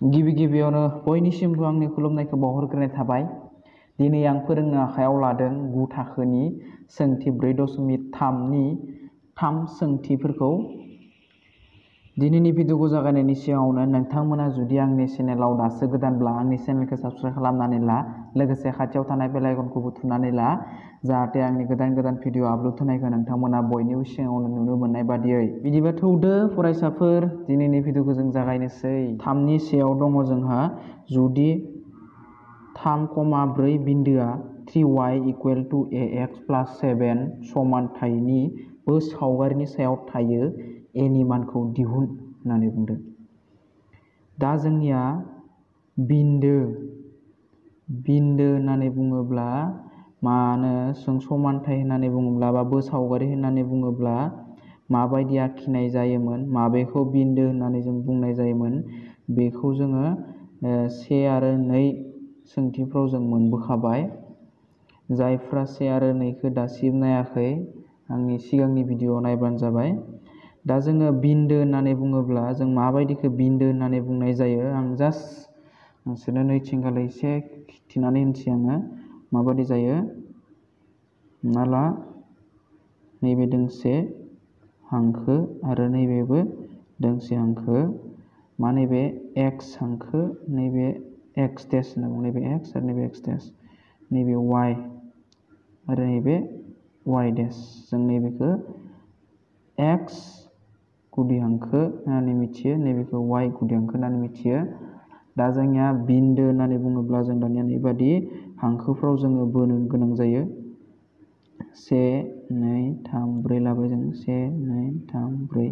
गिबि गिबियावनो बयनिसिमबो आंनि खुलुमनायखौ बावहरग्रोनाय थाबाय। दिनै आं फोरोंनो आखायाव लादों गु थाखोनि सोंथि 4.3नि 3 सोंथिफोरखौ। दिनैनि भिडिअखौ जागायनायनि सिगाङावनो नोंथांमोना जुदि आंनि चेनेलाव दासो गोदानब्ला आंनि चेनेलखौ साबस्क्राइब खालामनानै ला, लोगोसे खाथियाव थानाय बेल आइकनखौबो थुनानै ला, जाहाथे आंनि गोदान भिडिअ आपल'ड होनायखौ नोंथांमोना बयनिबो सिगाङावनो नुनो मोननाय बादियै। बिदिबा थौदो फरायसाफोर, दिनैनि भिडिअखौ जों जागायनोसै। 3नि सेयाव दङ जोंहा जुदि 3,4 बिन्दोआ 3y = ax + 7 समानथायनि बो सावगारिनि सायाव थायो, a नि मानखौ दिहुन होननानै बुंदों। दा जोंनिया बिन्दो होननानै बुङोब्ला मानो जों समानथाय होननानै बुङोब्ला बा बो सावगारि होननानै बुङोब्ला माबायदि आखिनाय जायोमोन, माबेखौ बिन्दो होननानै जों बुंनाय जायोमोन, बेखौ जोङो 1 आरो 2 सोंथिफ्राव जों मोनबोखाबाय। जायफ्रा 1 आरो 2खौ दासिम नायाखै, आंनि सिगांनि भिडिअ नायबानो जाबाय। दा जोङो बिन्दो होननानै बुङोब्ला जों माबायदिखौ बिन्दो होननानै बुंनाय जायो, आं जास्ट नोंसोरनो नैथिंगालै एसे खिन्थिनानै होनोसै आङो माबायदि जायो। हमना ला नैबे दोंसे हांखो आरो नैबेबो दोंसे हांखो, मा नैबे x हांखो, नैबे x' होनना बुङो, नैबे x आरो नैबे x', नैबे y आरो नैबे y'। जों नैबेखौ x गुदि हांखो होननानै मिथियो, नैबेखौ y गुदि हांखो होननानै मिथियो। दा जोंनिया बिन्दो होननानै बुङोब्ला जों दानिया नैबादि हांखोफ्राव जोङो बोनो गोनां जायो। 1, 2, 3, 4 लाबाय जों 1, 2, 3, 4।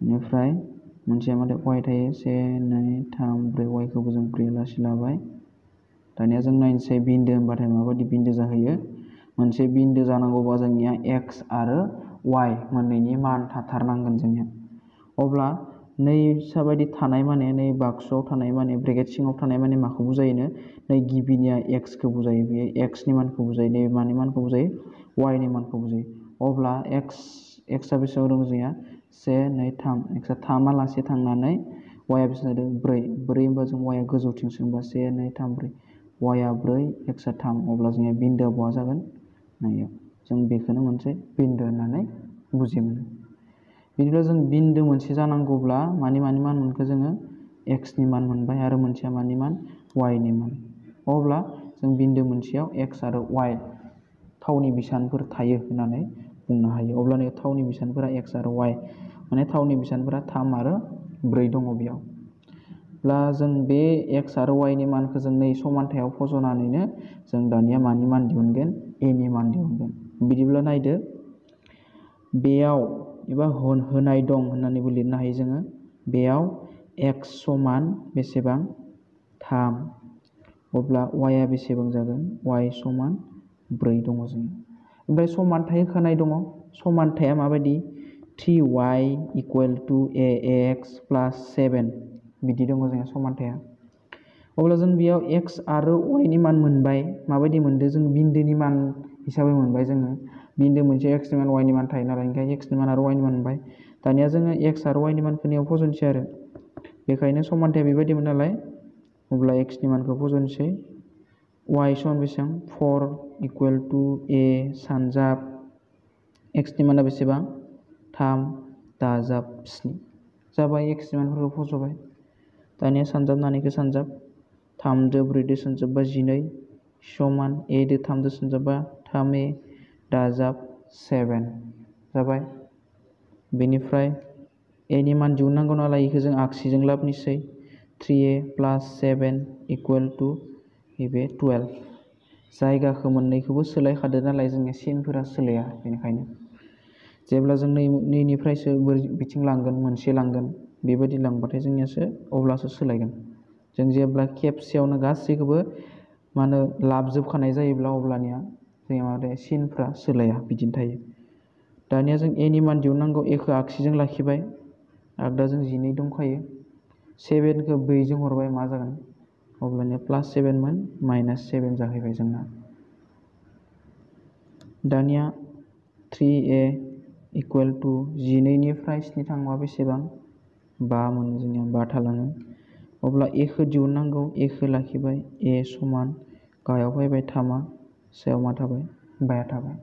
बेनिफ्राय मोनसेया माथे y थायो, 1, 2, 3, 4 y खौबो जों 4 लासै लाबाय। दानिया जों नायनोसै बिन्दो होनबाथाय माबायदि बिन्दो जाहैयो। मोनसे बिन्दो जानांगौबा जोंनिया x आरो y मोननैनि मान थाथारनांगोन जोंनिया। अब्ला नै साबायदि थानाय माने, नै बाक्सुआव थानाय माने, ब्रेकेट सिङाव थानाय माने माखौ बुजायोनो, नै गिबिनिया x खौ बुजायो, बेयो x नि मानखौ बुजायो, नैबे मानि मानखौ बुजायो, y नि मानखौ बुजायो। अब्ला x आ बेसेबां दं जोंनिया 1, 2, 3, x आ 3 लासे थांनानै y आ बेसेबां जादों 4 होनबा जों y आ गोजौथिंसो होनबा 1, 2, 3, 4, y आ 4, x आ 3, अब्ला जोंनिया बिन्दोआ बहा जागोन, नैयाव। जों बेखौनो मोनसे बिन्दो होननानै बुजि मोनो। बिदिब्ला जों बिन्दो मोनसे जानांगौब्ला मानि मान मोनखो जोङो, x नि मान मोनबाय आरो मोनसेया मानि मान, y नि मान। अब्ला जों बिन्दो मोनसेयाव x आरो y थावनि बिसानफोर थायो होननानै बुंनो हायो। अब्लानो थावनि बिसानफोरा x आरो y, माने थावनि बिसानफोरा 3 आरो 4 दङ बेयाव। ब्ला जों बे x आरो y नि मानखौ जों नै समानथायाव फज'नानैनो जों दानिया मानि मान दिहुनगोन, a नि मान दिहुनगोन। बिदिब्ला नायदो, बेयाव एबा होनाय दं होननानैबो लिरनो हायो जोङो। बेयाव x समान बेसेबां 3, अब्ला y आ बेसेबां जागोन, y समान 4 दङ जोङो। ओमफ्राय समानथाय होखानाय दङ। समानथाया माबायदि, 3y = ax + 7 बिदि दङ जोंहा समानथाया। अब्ला जों बेयाव x आरो y नि मान मोनबाय। माबायदि मोनदों, जों बिन्दोनि मान हिसाबै मोनबाय जोङो। बिन्दो मोनसे x नि मान y नि मान थायो नालाय, ओंखायनो x नि मान आरो y नि मान मोनबाय। दानिया जोङो x आरो y नि मानखौ नैयाव फज'नोसै आरो। बेखायनो समानथाया बेबायदिमोन नालाय, अब्ला x नि मानखौ फज'नोसै। y समान बेसेबां, 4 = a सानजाब, x नि माना बेसेबां 3 दाजाब 7 जाबाय। x नि मानफोरखौ फज'बाय। दानिया सानजाबनानैखौ सानजाब, 3 जों 4 जों सानजाबबा 12 समान a जों 3 जों सानजाबबा 3a दाजाब 7 जाबाय। बेनिफ्राय a नि मान दिहुननांगौ नालाय बेखौ जों आगसिजों लाबोनोसै। 3a + 7 = नैबे 12। जायगाखौ मोननैखौबो सोलायखादो नालाय, जोंनिया सिनफोरा सोलाया, बेनिखायनो जेब्ला जों नैनिफ्रायसो बिथिं लांगोन, मोनसे लांगोन, बेबायदि लांबाथाय जोंनियासो अब्लासो सोलायगोन। जों जेब्ला खेबसेयावनो गासैखौबो लाबोजोबखानाय जायोब्ला, अब्लानिया जोंनिया माने सिनफ्रा सोलाया, बिदिनो थायो। दानिया जों a नि मान दिहुननांगौ, a खौ आगसिजों लाखिबाय, आगदा जों 12 दंखायो। 7 खौ 4 जों हरबाय, मा जागोन, अब्लानिया +7 मोन, -7 जाहैबाय जोंना। दानिया 3a = 12 निफ्राय 7 थांबा बेसेबां, 5 मोनो जोंनिया, 5 थालाङो। अब्ला एखौ दिहुननांगौ, एखौ लाखिबाय, ए समान गाहायाव फैबाय 3 सायाव मा थाबाय 5 थाबाय।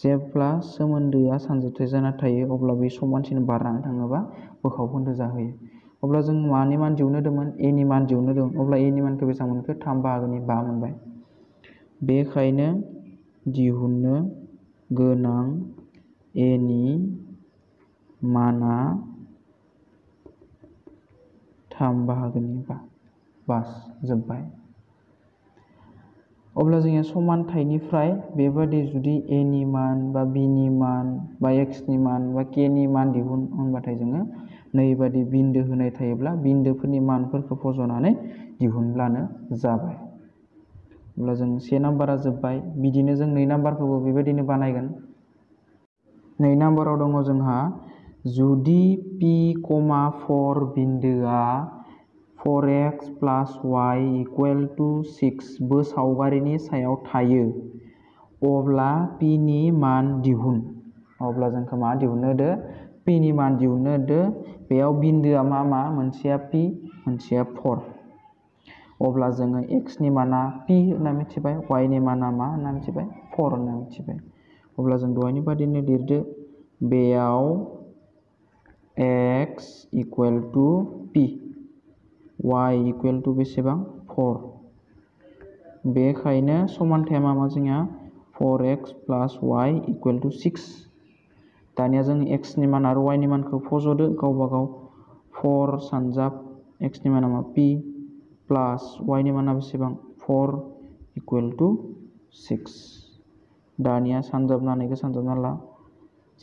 जेब्ला सोमोन्दोआ सानजोबथाय जाना थायो अब्ला बे समानसिन बारनानै थाङोबा बोखावखोन्दो जाहैयो। अब्ला जों मानि मान दिहुननो होदोंमोन? ए नि मान दिहुननो होदों। अब्ला ए नि मानखौ बेसेबां मोनखो? 3 बाहागोनि 5 मोनबाय। बेखायनो दिहुननो गोनां ए नि माना 3 बाहागोनि 5 बास जोब्बाय। अब्ला जोंहा समानथाइनिफ्राय बेबादि जुदि ए नि मान बा बि नि मान बा एक्स नि मान बा के नि मान दिहुन होनबाथाय जोङो नैबादि बिन्दो होनाय थायोब्ला बिन्दोफोरनि मानफोरखौ फज'नानै दिहुनब्लानो जाबाय। अब्ला जों 1 नाम्बारा जोब्बाय। बिदिनो जों 2 नाम्बारखौबो बेबायदिनो बानायगोन। 2 नाम्बाराव दङ जोंहा जुदि पि, 4 बिन्दोआ 4x + y = 6 बोसावगारिनि सायाव थायो अब्ला पि नि मान दिहुन। अब्ला जोंखौ मा दिहुननो होदो? पि नि मान दिहुननो होदो। बेयाव बिन्दोआ मा मा? मोनसेया पि, मोनसेया 4। अब्ला जोङो एक्स नि माना पि होनना मिथिबाय, वाइ नि माना मा होनना मिथिबाय? 4 होनना मिथिबाय। अब्ला जों दहायनि बादिनो लिरदो। बेयाव x = p, y = बेसेबां? 4। बेखायनो समानथाया मा जोंहा? 4x + y = 6। दानिया जों x नि मान आरो y नि मानखौ फज'दो गावबा गाव। 4 सानजाब x नि माना मा? p प्लास y नि माना बेसेबां? 4 = 6। दानिया सानजाबनानैखौ सानजाबना ला।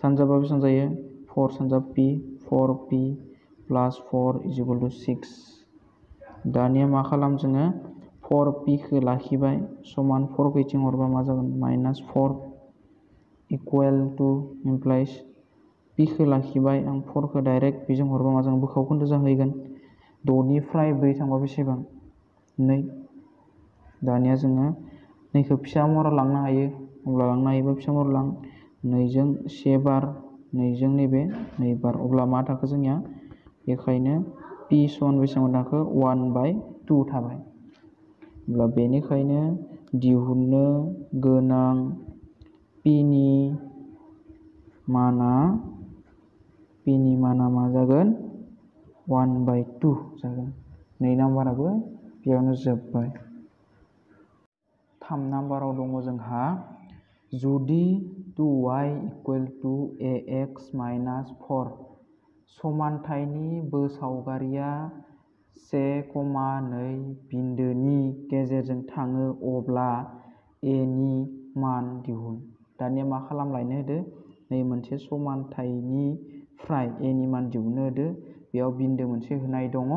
सानजाबा बेसेबां जायो? 4 सानजाब p, 4p + 4 = 6। दानिया मा खालाम जोङो? 4p खौ लाखिबाय समान 4 खौ इथिं हरबा मा जागोन? -4 इमप्लाइस p खौ लाखिबाय आं 4 खौ डाइरेक्ट बेजों हरबा मा जागोन? बोखावखोन्दो जाहैगोन। 6 निफ्राय 4 थांबा बेसेबां? 2। दानिया जोङो 2 खौ फिसा महराव लांनो हायो। अब्ला लांनो हायोबा फिसा महराव लां। 2 जों 1 बार, 2 जों नैबे 2 बार। अब्ला मा थाखो जोंनिया? बेखायनो p = बेसेबां थाखो? 1/2 थाबाय। अब्ला बेनिखायनो दिहुननो गोनां p नि माना मा जागोन? 1/2 जागोन। 2 नाम्बाराबो बेयावनो जोब्बाय। 3 नाम्बाराव दङ जोंहा जुदि 2y = ax - 4 समानथायनि बोसावगारिया 1,2 बिन्दोनि गेजेरजों थाङो अब्ला ए नि मान दिहुन। दानिया मा खालामलायनो होदो? नै मोनसे समानथायनिफ्राय ए नि मान दिहुननो होदो। बेयाव बिन्दो मोनसे होनाय दङ।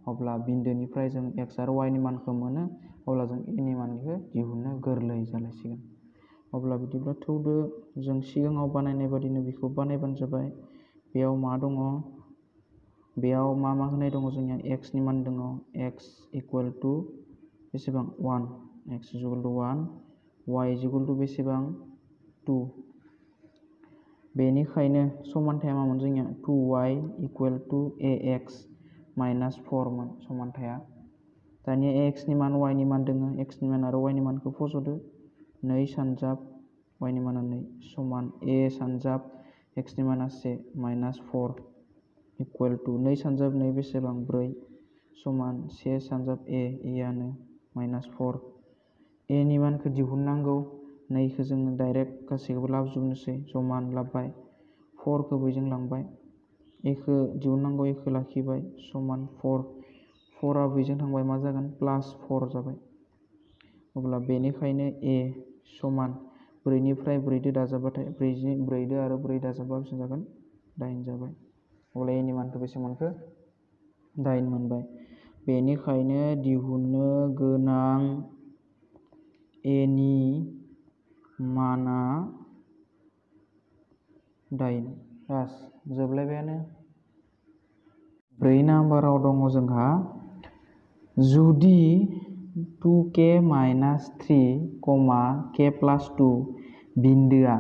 अब्ला बिन्दोनिफ्राय जों x आरो y नि मानखौ मोनो। अब्ला जों ए नि मानखौ दिहुननो गोरलै जालायसिगोन। अब्ला बिदिब्ला थौदो जों सिगाङाव बानायनाय बादिनो बेखौ बानायबानो जाबाय। बेयाव मा दङ? बेयाव मा होनाय दङ जोंनिया? x नि मान दङ। x = बेसेबां? 1। x = 1, y = बेसेबां? 2। बेनिखायनो समानथाया मामोन जोंनिया? 2y = ax - 4 मोन समानथाया। दानिया x नि मान, y नि मान दङ। x नि मान आरो y नि मानखौ फज'दो। 2 सानजाब y नि माना 2 समान a सानजाब x नि माना 1 - 4 = 2 सानजाब 2 बेसेबां? 4 समान 1 सानजाब a आनो -4। ए नि मानखौ दिहुननांगौ। 2 खौ जोङो डाइरेक्ट गासैखौबो लाबोजोबनोसै। समान लाबोबाय। 4 खौ बैजों लांबाय। ए खौ दिहुननांगौ, ए खौ लाखिबाय समान 4। 4 आ बैजों थांबाय मा जागोन? +4 जाबाय। अब्ला बेनिखायनो ए समान 4 निफ्राय 4 दो दाजाबबाथाय 4 दो आरो 4 दाजाबबा बेसेबां जागोन? 8 जाबाय। अब्ला ए नि मानखौ बेसे मोनखो? 8 मोनबाय। बेनिखायनो दिहुननो गोनां ए नि माना 8। बास जोबलायबायानो। 4 नाम्बाराव दङ जोंहा जुदि 2k - 3, k + 2 बिन्दोआ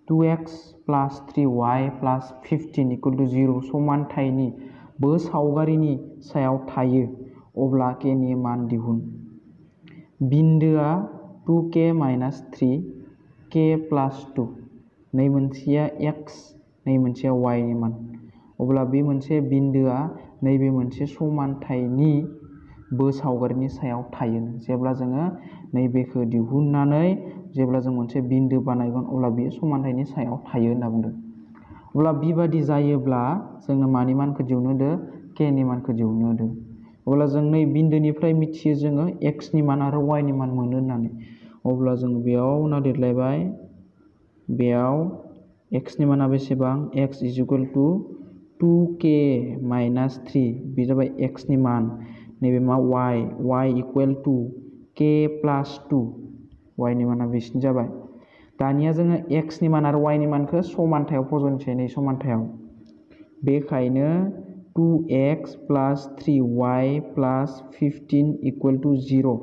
2x + 3y + 15 = 0 समानथायनि बो सावगारिनि सायाव थायो अब्ला k नि मान दिहुन। बिन्दोआ 2k - 3 k + 2 नै मोनसेया x नै मोनसेया y नि मान। अब्ला बे मोनसे बिन्दोआ नैबे मोनसे समानथायनि बो सावगारिनि सायाव थायो। जेब्ला जोङो नैबेखौ दिहुननानै जेब्ला जों मोनसे बिन्दो बानायगोन अब्ला बेयो समानथायनि सायाव थायो होनना बुंदों। अब्ला बेबादि जायोब्ला जोंनो मानि मानखौ दिहुननो होदो k नि मानखौ दिहुननो होदो। अब्ला जों नै बिन्दोनिफ्राय मिथियो जोङो x नि मान आरो y नि मान मोनो होननानै। अब्ला जों बेयाव नागिरलायबाय बेयाव x नि माना बेसेबां x = 2k - 3 बे जाबाय x नि मान। नैबे मा y = k + 2 y नि माना बिसिनि जाबाय। दानिया जोङो x नि मान आरो y नि मानखौ समानथायाव फज'नोसै नै समानथायाव। बेखायनो 2x + 3y + 15 = 0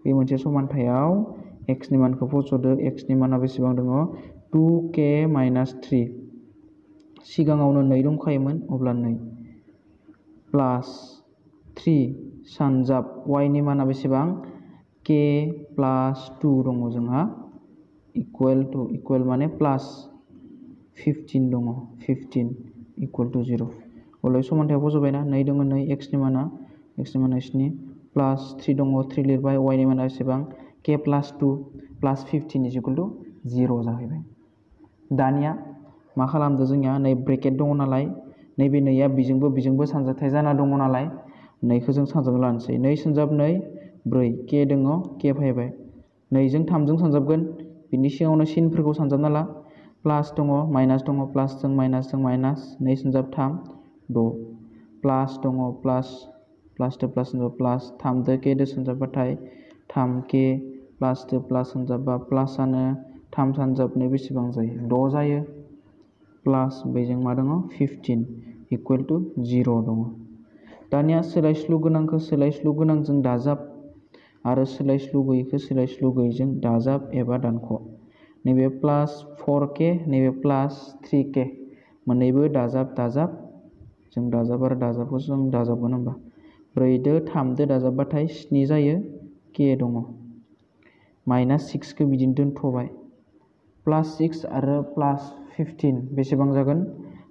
बे मोनसे समानथायाव x नि मानखौ फज'दो। x नि माना बेसेबां दङ 2k - 3 सिगाङावनो 2 दंखायोमोन अब्ला 2 प्लास 3 सानजाब y नि माना बेसेबां k + 2 दङ जोंहा इक्वल माने प्लास 15 दङ 15 = 0। अब्ला समानथायाव फज'बायना 2 दङ 2 x नि माना 7 प्लास 3 दङ 3 लिरबाय y नि माना बेसेबां k + 2 प्लास 15 = 0 जाहैबाय। दानिया मा खालामदो जोंनिया नै ब्रेकेट दङ नालाय नैबे 2आ बिजोंबो सानजाथाय जाना दङ नालाय 2खौ जों सानजाबना लानोसै 2 × 2 4 k दङ k फैबाय 2 जों 3 जों सानजाबगोन बिनि सिगाङावनो सिनफोरखौ सानजाबना ला प्लास दङ माइनास दङ प्लासजों माइनास 2 × 3 6 प्लास दङ प्लास प्लास 3 दो k दो सानजाबबाथाय 3k प्लास दो प्लास सानजाबबा प्लासआनो 3 सानजाबनो बेसेबां जायो 6 जायो प्लास बेजों मा दङ 15 = 0 दङ। दानिया सोलायस्लु गोनांखौ सोलायस्लु गोनांजों दाजाब आरो सोलायस्लु गैयैखौ सोलायस्लु गैयैजों दाजाब एबा दानख'। नैबे प्लास 4k नैबे प्लास 3k मोननैबो दाजाब जों दाजाब आरो दाजाबखौ जों दाजाबगोन होनबा 4 दो 3 दो दाजाबबाथाय 7 जायो k दङ माइनास 6खौ बिदिनो दोनथ'बाय प्लास 6 आरो प्लास 15 बेसेबां जागोन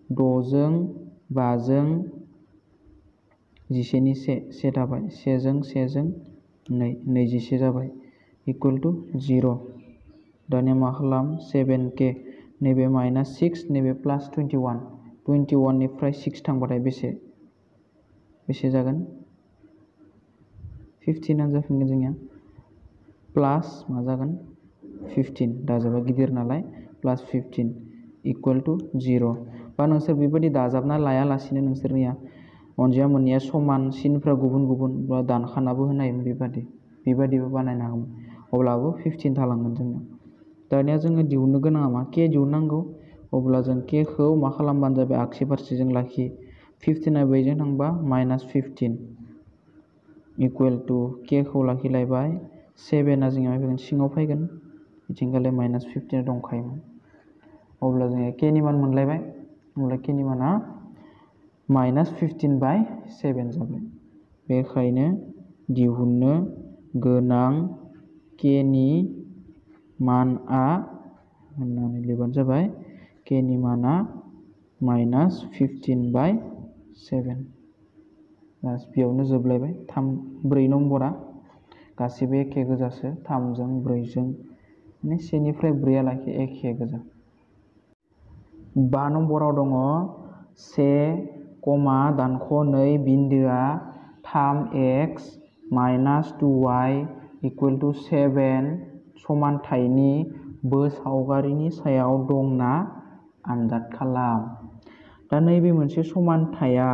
6 जों 5 जों 11 नि 1 थाबाय 1 जों 2 21 जाबाय = 0। दानिया मा खालाम 7k नैबे माइनास 6 नैबे प्लास 21 निफ्राय 6 थांबाथाय बेसे जागोन 15 आनो जाफिनगोन जोंनिया प्लास मा जागोन 15 दाजाबा गिदिर नालाय प्लास 15 = 0। बा नोंसोर बेबायदि दाजाबना लायालासिनो नोंसोरनिया अनजिमा मोननैया समान सिनफ्रा गुबुन बा दानखानाबो होनायमोन बेबादिबो बानायनो हागौमोन अब्लाबो 15 थालांगोन जोंना। दानिया जोङो दिहुननो गोनाङा मा k दिहुननांगौ अब्ला जों k खौ मा खालामबानो जाबाय आगसि फारसेजों लाखि 15आ बैजों थांबा -15 = k खौ लाखिलायबाय 7आ जोंनिया फैगोन सिङाव फैगोन बिथिंगाले -15 दंखायोमोन अब्ला जोङो k नि मान मोनलायबाय अब्ला k नि माना -15/7 जाबाय। बेखायनो दिहुननो गोनां k नि मानआ होननानै लिरबानो जाबाय k नि माना -15/7 बास बेयावनो जोबलायबाय 4 नम्बरा गासिबो एखे गोजासो 3 जों 4 जों माने 1 निफ्राय 4 लागै एखे गोजा। 5 नम्बराव दङ 1,-2 बिन्दोआ 3x - 2y = 7 समानथायनि बो सावगारिनि सायाव दंना आनजाद खालाम। दा नैबे मोनसे समानथाया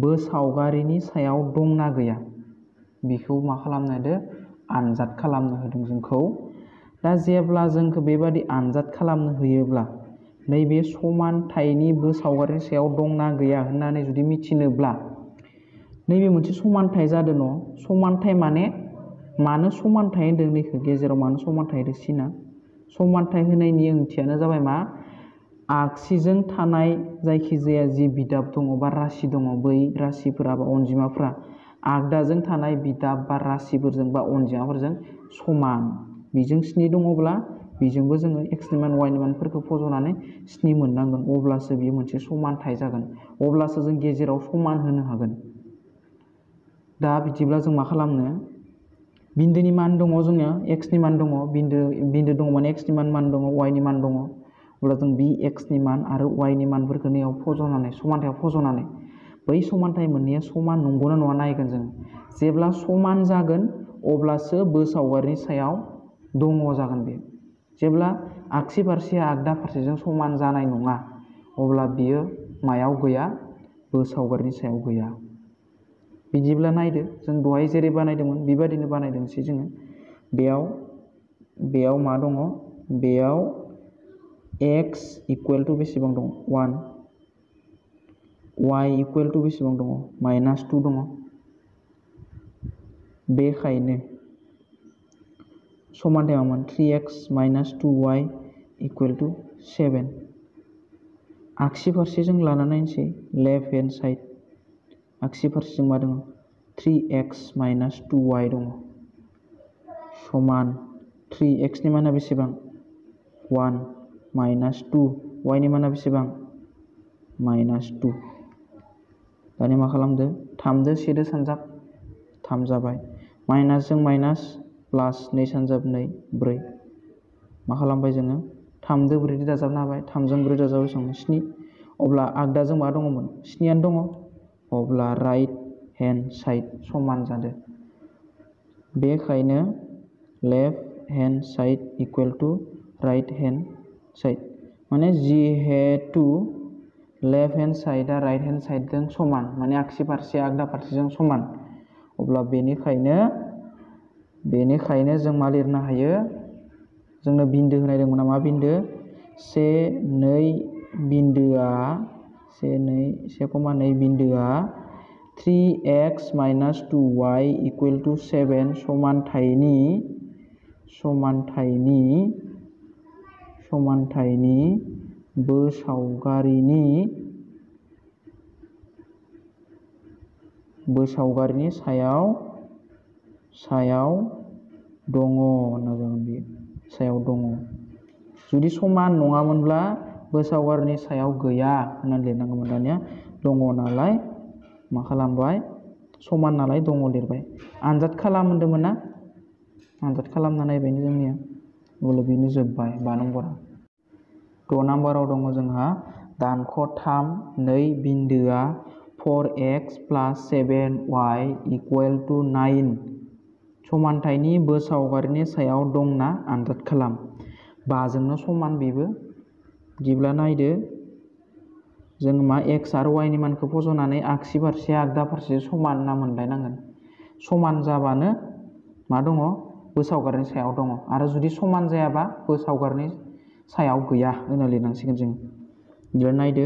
बो सावगारिनि सायाव दंना गैया बेखौ मा खालामनो होदो आनजाद खालामनो होदों जोंखौ। दा जेब्ला जोंखौ बेबादि आनजाद खालामनो होयोब्ला नैबे समानथायनि बो सावगारिनि सायाव दंना गैया होननानै जुदि मिथिनोब्ला नैबे मोनसे समानथाय जादों न' समानथाय माने मानो समानथाय होनदों नैखौ गेजेराव मानो समानथाय होदों सिना समानथाय होनायनि ओंथियानो जाबाय मा आगसिजों थानाय जायखिजाया जि बिदाब दङ बा राशि दङ बै राशिफोरा बा अनजिमाफोरा आगदाजों थानाय बिदाब बा राशिफोरजों बा अनजिमाफोरजों समान। बेजों 7 दङब्ला बेजोंबो जोङो एक्सनि मान वाइनि मानफोरखौ फज'नानै 7 मोननांगोन, अब्लासो बेयो मोनसे समानथाय जागोन, अब्लासो जों गेजेराव समान होनो हागोन। दा बिदिब्ला जों मा खालामनो, बिन्दोनि मान दङ जोंनिया, एक्सनि मान दङ, बिन्दो दङ माने एक्सनि मान दङ, वाइनि मान दङ। अब्ला जों बि एक्सनि मान आरो वाइनि मानफोरखौ नैयाव फज'नानै समानथायाव फज'नानै बै समानथाय मोननैया समान नंगौना नङा नायगोन जों। जेब्ला समान जागोन अब्लासो बो सावगारिनि सायाव दङ जागोन बे। जेब्ला आगसि फारसेया आगदा फारसेजों समान जानाय नङा अब्ला बियो मायाव गैया, बो सावगारिनि सायाव गैया। बिदिब्ला नायदो, जों दहाय जेरै बानायदोंमोन बेबायदिनो बानायदोंसै जोङो। बेयाव मा दङ, बेयाव एक्स इकुवेल टु बेसेबां दङ, 1, वाइ इकुवेल टु बेसेबां दङ, -2 दङ। बेखायनो समानथाय मामोन, 3x - 2y इकुवेल टु 7। आगसि फारसे जों लाना नायनोसै, लेफ्ट हेन्ड साइड आगसि फारसेजों मा दङ, 3x - 2y दङ समान 3x नि माना बेसेबां, 1 - 2 y नि माना बेसेबां, -2। दानिया मा खालामदो, 3 दो 7 दो सानजाब, 3 जाबाय, माइनासजों माइनास प्लास 2 सानजाब 2, 4। मा खालामबाय जोङो, 3 दो 4 दो दाजाबनो हाबाय, 3 जों 4 दाजाबो बेसेबां, 7। अब्ला आगदाजों मा दङमोन, 7 आनो दङ, अब्ला राइट हेन्ड साइड समान जादो। बेखायनो left hand side equal to right hand side, माने जिहेतु लेफ्ट हेन्ड साइडआ राइट हेन्ड साइडजों समान, माने आगसि फारसे आगदा फारसेजों समान, अब्ला बेनिखायनो जों मा लिरनो हायो, जोंनो बिन्दो होनाय दंमोन ना, मा बिन्दो, 1, 2 बिन्दोआ 1,2 बिन्दोआ 3x - 2y इकुवेल टु 7 समानथायनि बो सावगारिनि सायाव दङ होनना जागोन बेयो, सायाव दङ। जुदि समान नङामोनब्ला बो सावगारिनि सायाव गैया होननानै लिरनांगौमोन। दानिया दङ नालाय मा खालामबाय, समान नालाय दङ लिरबाय। आनजाद खालाम होनदोंमोन ना, आनजाद खालामना नायबायनो जोंनिया, अब्ला बेनो जोब्बाय 5 नम्बरा। 6 नाम्बाराव दङ जोंहा दानख' 3, 2 बिन्दोआ 4x + 7y इकुवेल टु 9 समानथायनि बो सावगारिनि सायाव दंना आनजाद खालाम। 5 जोंनो समान बेबो। बिदिब्ला नायदो, जों मा x आरो y नि मानखौ फज'नानै आगसि फारसे आगदा फारसे समान ना मोनलायनांगोन। समान जाबानो मा दङ, बो सावगारिनि सायाव दङ, आरो जुदि समान जायाबा बो सावगारिनि सायाव गैया होनना लिरनांसिगोन जों। बिदिब्ला नायदो,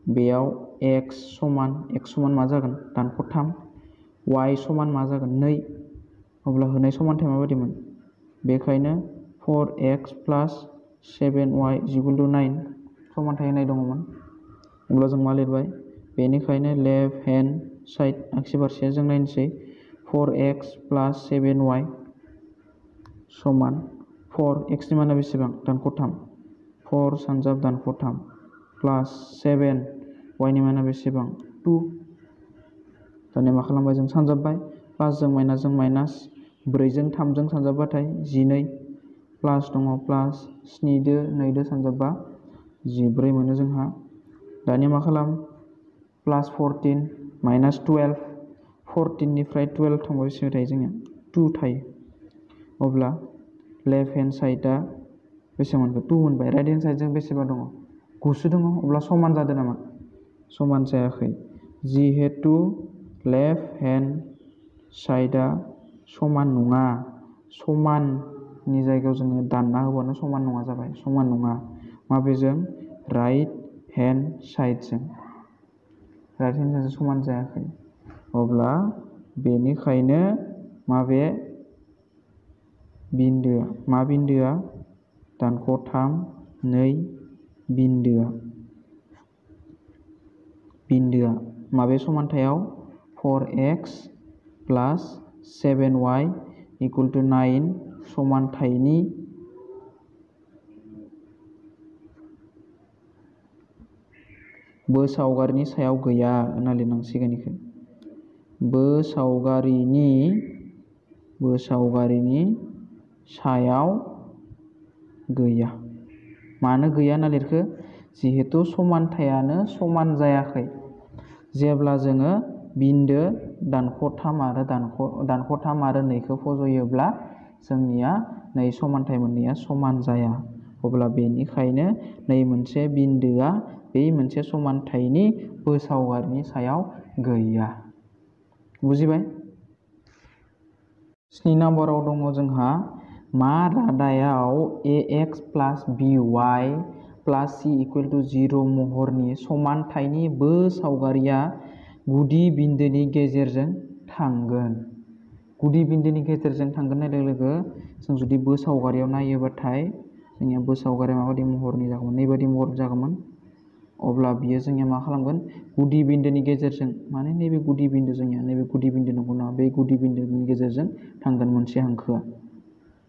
बेयाव x समान मा जागोन, दानख' 3, y समान मा जागोन, 2। अब्ला होनाय समानथाय माबायदिमोन, बेखायनो 4x + 7y इकुवेल टु 9 समानथाय होनाय दङमोन। अब्ला जों मा लिरबाय, बेनिखायनो लेफ्ट हेन्ड साइड आगसि फारसे जों नायनोसै, 4x + 7y समान 4, x नि माना बेसेबां, दानख' 3, 4 सानजाब दानख' 3 प्लास 7, y नि माना बेसेबां, 2। दानिया मा खालामबाय जों, सानजाबबाय, प्लासजों माइनास 4 जों 3 जों सानजाबबाथाय 12, प्लास दङ, प्लास 7 दो 2 दो सानजाबबा 14 मोनो जोंहा। दानिया मा खालाम, प्लास 14 - 12, 14 निफ्राय 12 थांबा बेसेबां थायो जोंनिया, 2 थायो। अब्ला लेफ्ट हेन्ड साइडआ बेसेबां मोनखो, 2 मोनबाय। राइट हेन्ड साइडजों बेसेबां दङ, 9 दङ। अब्ला समान जादों नामा, समान जायाखै। जिहेतु लेफ्ट हेन्ड साइडआ समान नङा, समाननि जायगायाव जोङो दानना होबानो समान नङा जाबाय, समान नङा। माबेजों, राइट हेन्ड साइडजों समान जायाखै। अब्ला बेनिखायनो माबे बिन्दोआ, दानख' 3, नै बिन्दोआ माबे समान्थायाव 4x + 7y = 9 समान्थायनि सावगारिनि सायाव गैया होनना लिरनांसिगोन इखो। सावगारिनि सायाव गैया। मानो गैया होनना लिरखो? जिहेतु समान्थायानो समान जायाखै। जेब्ला जोङो बिन्दो दानख'थाम आरो दानख'थाम आरो 2खौ फज'योब्ला जोंनिया नै समान्थाय मोननैया समान जाया। अब्ला बेनिखायनो नै मोनसे बिन्दोआ बै मोनसे समान्थायनि सावगारिनि सायाव गैया। बुजिबाय? 7 नाम्बाराव दङ जोंहा मा रादायाव ax + by + c = 0 महरनि समान्थायनि सावगारिया गुदि बिन्दोनि गेजेरजों थांगोन। गुदि बिन्दोनि गेजेरजों थांगोन होननाय लोगो जों जुदि सावगारियाव नायोबाथाय जोंनिया सावगारिया माबायदि महरनि जागौमोन? नैबायदि महर जागौमोन। अब्ला बियो जोंनिया मा खालामगोन? गुदि बिन्दोनि गेजेरजों, माने नैबे गुदि बिन्दो जोंनिया नैबे गुदि बिन्दो नंगौ नङा? बे गुदि बिन्दोनि गेजेरजों थांगोन मोनसे हांखोआ।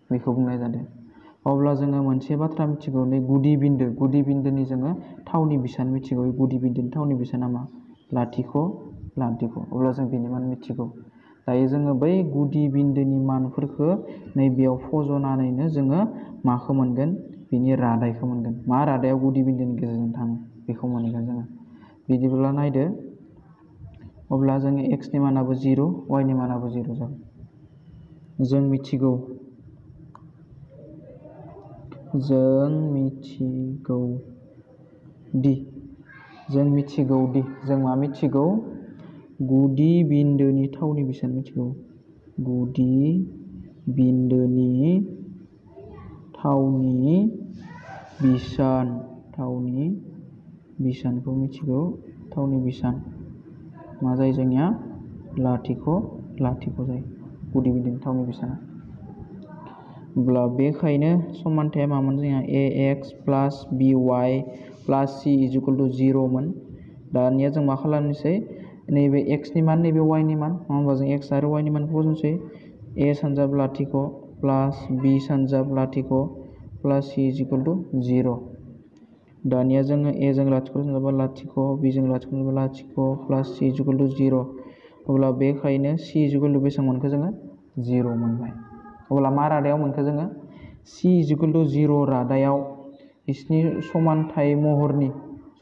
बेखौ बुंनाय जादों। अब्ला जोङो मोनसे बाथ्रा मिथिगौ, नै गुदि बिन्दोनि जोङो थावनि बिसान मिथिगौ। गुदि बिन्दोनि थावनि बिसाना मा? लाथिख'। अब्ला जों बेनि मान मिथिगौ। दायो जोङो बै गुदि बिन्दोनि मानफोरखौ नैबेयाव फज'नानैनो जोङो माखौ मोनगोन? बिनि रादायखौ मोनगोन। मा रादायाव गुदि बिन्दोनि गेजेरजों थाङो बेखौ मोनगोन जोङो। बिदिब्ला नायदो, अब्ला जोंनि x नि मानाबो 0, y नि मानाबो 0 जागोन। जों मिथिगौ दि जों मा मिथिगौ? गुदि बिन्दोनि थावनि बिसान मिथिगौ। गुदि बिन्दोनि थावनि बिसानखौ मिथिगौ। थावनि बिसान मा जायो जोंनिया? लाथिख' जायो। गुदि बिन्दोनि थावनि बिसाना। अब्ला बेखायनो समान्थाया मामोन जोंहा? ax + by + c = 0 मोन। दानिया जों मा खालामनोसै? नैबे x नि मान, नैबे y नि मान, नङा होमबा? जों x आरो y नि मानखौ फज'नोसै। a सानजाब लाथिख' + b सानजाब लाथिख' + c = 0। दानिया जोङो a जों लाथिख' सानजाबा लाथिख', b जों लाथिख' सानजाबा लाथिख' + c = 0। अब्ला बेखायनो c = बेसेबां मोनखो जोङो? 0 मोनबाय। अब्ला मा रादायाव मोनखो जोङो? c = 0 रादायाव बिसिनि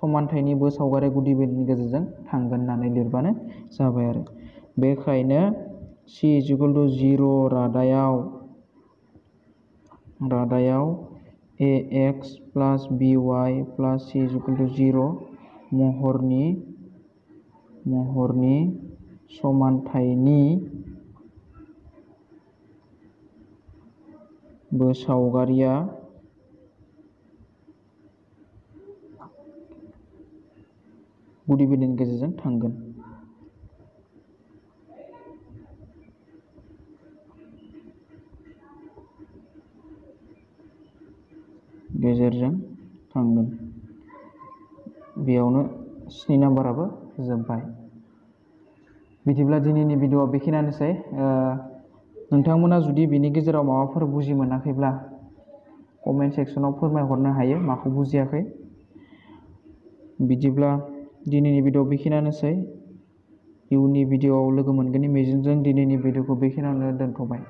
समान्थायनि सावगारिया गुदि बिन्दोनि गेजेरजों थांगोन होननानै लिरबानो जाबाय आरो। बेखायनो c = 0 रादायाव ax + by + c = 0 महरनि समान्थायनि सावगारिया गुदि बिन्दोनि गेजेरजों थांगोन। बेयावनो 7 नाम्बाराबो जोब्बाय। बिदिब्ला दिनैनि भिडिअ'आ बेखिनियानोसै। नोंथांमोना जुदि बिनि गेजेराव माबाफोर बुजि मोनाखैब्ला कमेन्ट सेक्सनाव फोरमायहरनो हायो माखौ बुजियाखै। बिदिब्ला दिनैनि भिडिअ'आ बेखिनियानोसै। इयुननि भिडिअ'आव लोगो मोनगोननि मिजिंजों दिनैनि भिडिअ'खौ बेखिनियावनो दोनथ'बाय।